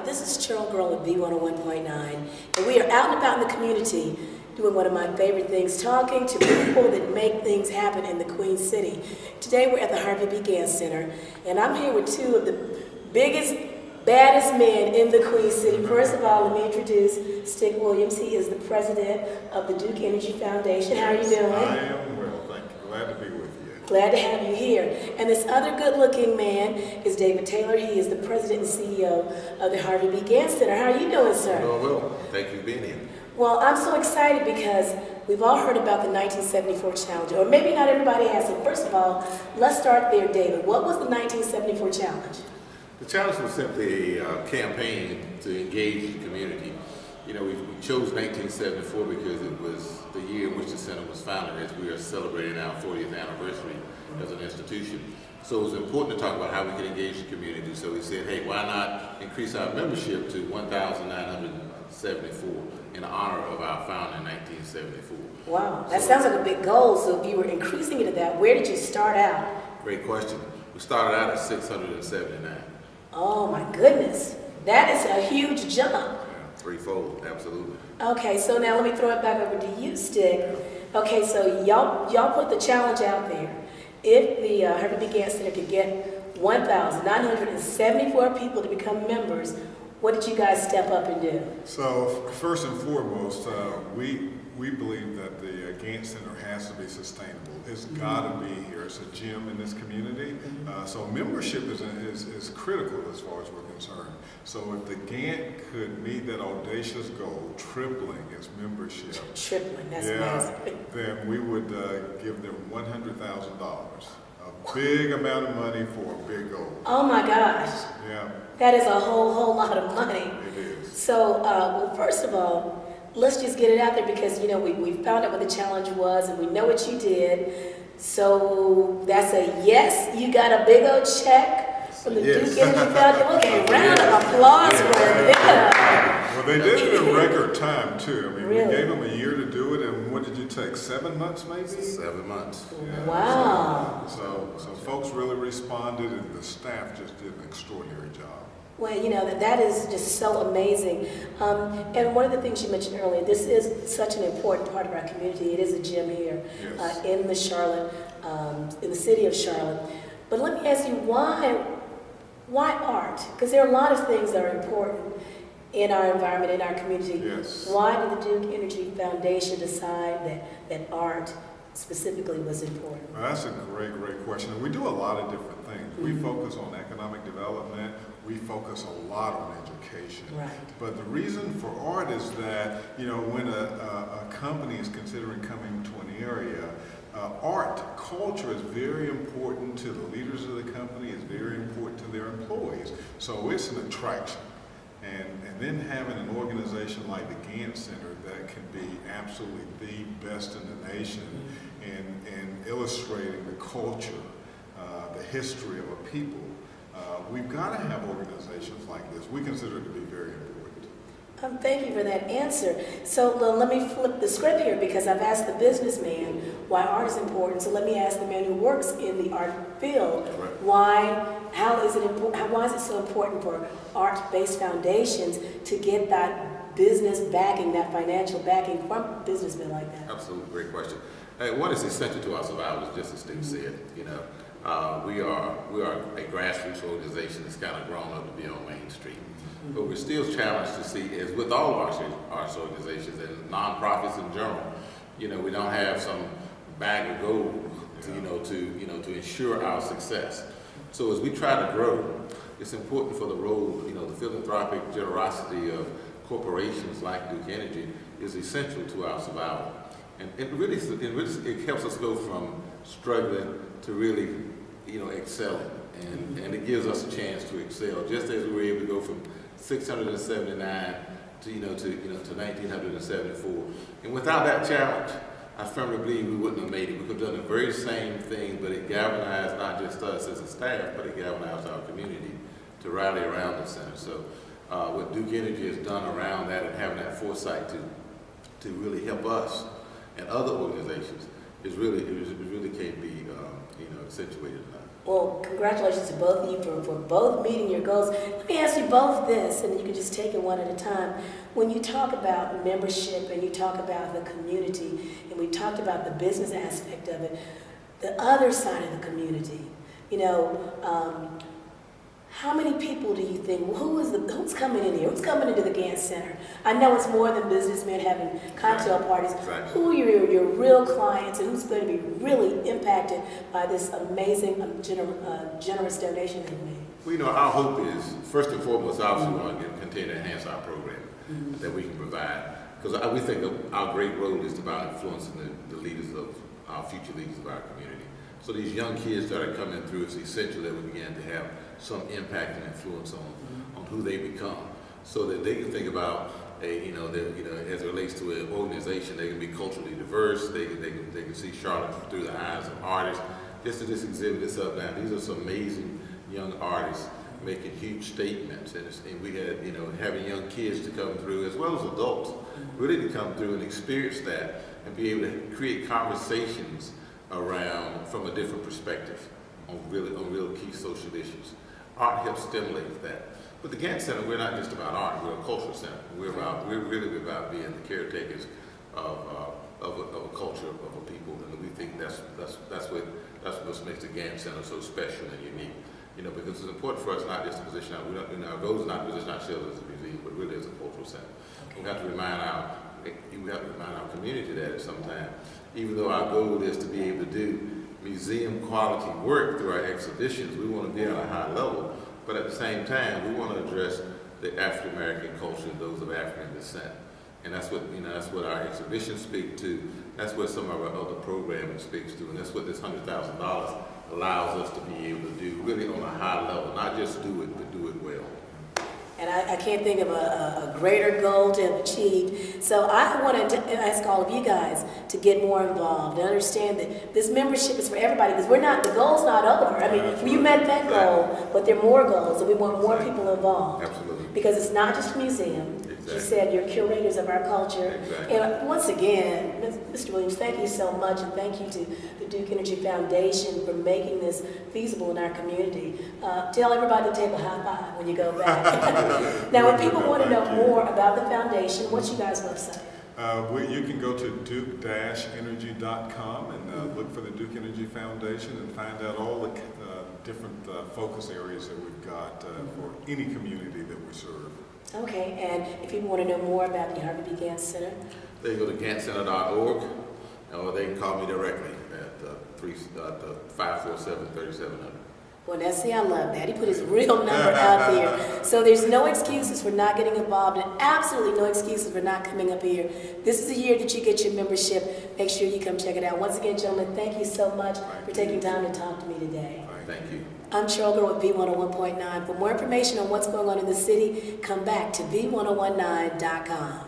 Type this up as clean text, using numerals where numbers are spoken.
This is Cheryl Girl at B101.9, and we are out and about in the community doing one of my favorite things, talking to people that make things happen in the Queen City. Today we're at the Harvey B. Gantt Center, and I'm here with two of the biggest, baddest men in the Queen City. First of all, let me introduce Stick Williams. He is the president of the Duke Energy Foundation. How are you doing? I am well, thank you. Glad to be with you. Glad to have you here. And this other good-looking man is David Taylor. He is the president and CEO of the Harvey B. Gantt Center. How are you doing, sir? I'm doing well. Thank you for being here. Well, I'm so excited because we've all heard about the 1974 challenge, or maybe not everybody has. So first of all, let's start there, David. What was the 1974 challenge? The challenge was simply a campaign to engage the community. You know, we chose 1974 because it was the year in which the center was founded, as we are celebrating our 40th anniversary as an institution. So it was important to talk about how we could engage the community. So we said, hey, why not increase our membership to 1,974 in honor of our founding in 1974. Wow, that sounds like a big goal. So if you were increasing it to that, where did you start out? Great question. We started out at 679. Oh my goodness, that is a huge jump. Threefold, absolutely. Okay, so now let me throw it back over to you, Stick. Okay, so y'all put the challenge out there. If the Harvey B. Gantt Center could get 1,974 people to become members, what did you guys step up and do? So first and foremost, we believe that the Gantt Center has to be sustainable. It's got to be here. It's a gem in this community. So membership is critical as far as we're concerned. So if the Gantt could meet that audacious goal, tripling its membership, Tripling, that's massive. then we would give them $100,000. A big amount of money for a big goal. Oh my gosh. Yeah. That is a whole lot of money. It is. So, well, first of all, let's just get it out there because, you know, we found out what the challenge was and we know what you did. So that's a yes. You got a big old check from the Duke Energy Foundation. Okay, round of applause for them. Well, they did it in record time, too. I mean, Really? we gave them a year to do it, and what did you take, 7 months maybe? 7 months. Yeah, Wow. So folks really responded, and the staff just did an extraordinary job. Well, you know, that is just so amazing. And one of the things you mentioned earlier, this is such an important part of our community. It is a gym here Yes. in the Charlotte, in the city of Charlotte. But let me ask you, why art? Because there are a lot of things that are important in our environment, in our community. Yes. Why did the Duke Energy Foundation decide that art specifically was important? Well, that's a great question. And we do a lot of different things. We focus on economic development. We focus a lot on education. Right. But the reason for art is that, you know, when a company is considering coming to an area, art, culture is very important to the leaders of the company, it's very important to their employees. So it's an attraction. And then having an organization like the Gantt Center that can be absolutely the best in the nation in illustrating the culture, the history of a people, we've got to have organizations like this. We consider it to be very important. Thank you for that answer. So let me flip the script here because I've asked the businessman why art is important. So let me ask the man who works in the art field, Right. why is it so important for art-based foundations to get that business backing, that financial backing from businessmen like that? Absolutely, great question. One is essential to our survival, just as Steve said. You know, we are a grassroots organization that's kind of grown up to be on Main Street. But we're still challenged to see, as with all arts organizations and nonprofits in general, you know, we don't have some bag of gold to ensure our success. So as we try to grow, it's important for the role, you know, the philanthropic generosity of corporations like Duke Energy is essential to our survival. And it helps us go from struggling to really, you know, excelling. And it gives us a chance to excel, just as we were able to go from 679 to 1974. And without that challenge, I firmly believe we wouldn't have made it. We could have done the very same thing, but it galvanized not just us as a staff, but it galvanized our community to rally around the center. So what Duke Energy has done around that and having that foresight to really help us and other organizations is really can't be accentuated enough. Well, congratulations to both of you for both meeting your goals. Let me ask you both this, and you can just take it one at a time. When you talk about membership and you talk about the community, and we talked about the business aspect of it, the other side of the community, you know, how many people do you think, who's coming in here? Who's coming into the Gantt Center? I know it's more than businessmen having cocktail parties. Right. Who are your real clients, and who's going to be really impacted by this amazing, generous donation that you made? Well, you know, our hope is, first and foremost, obviously we want to continue to enhance our program that we can provide. Because we think our great role is about influencing the leaders of our future leaders of our community. So these young kids that are coming through, it's essential that we begin to have some impact and influence on who they become, so that they can think about as it relates to an organization, they can be culturally diverse. They can see Charlotte through the eyes of artists. Just to just exhibit this up now, these are some amazing young artists making huge statements, and we had having young kids to come through as well as adults, really to come through and experience that and be able to create conversations around from a different perspective on real key social issues. Art helps stimulate that. But the Gantt Center, we're not just about art, we're a cultural center. We're really about being the caretakers of a culture, of a people, and we think that's what makes the Gantt Center so special and unique. Because it's important for us not just to position our goal is not to position ourselves as a museum, but really as a cultural center. Okay. We have to remind our community that at some time, even though our goal is to be able to do museum quality work through our exhibitions, we want to be on a high level, but at the same time, we want to address the African-American culture and those of African descent. And that's what our exhibitions speak to. That's what some of our other programming speaks to, and that's what this $100,000 allows us to be able to do, really on a high level, not just do it, but do it well. And I can't think of a greater goal to have achieved. So I want to ask all of you guys to get more involved and understand that this membership is for everybody, because the goal's not over. I mean, you met that goal, but there are more goals, and we want more people involved. Absolutely. Because it's not just a museum. Exactly. You said you're curators of our culture. Exactly. And once again, Mr. Williams, thank you so much, and thank you to the Duke Energy Foundation for making this feasible in our community. Tell everybody to take a high five when you go back. Now, when people want to know more about the foundation, what's you guys' website? You can go to duke-energy.com and look for the Duke Energy Foundation and find out all the different focus areas that we've got for any community that we serve. Okay, and if people want to know more about the Harvey B. Gantt Center? They can go to ganttcenter.org, or they can call me directly at 547-3700. Well, now see, I love that. He put his real number out there. So there's no excuses for not getting involved, and absolutely no excuses for not coming up here. This is the year that you get your membership. Make sure you come check it out. Once again, gentlemen, thank you so much for taking time to talk to me today. Thank you. I'm Cheryl Girl with V101.9. For more information on what's going on in the city, come back to V1019.com.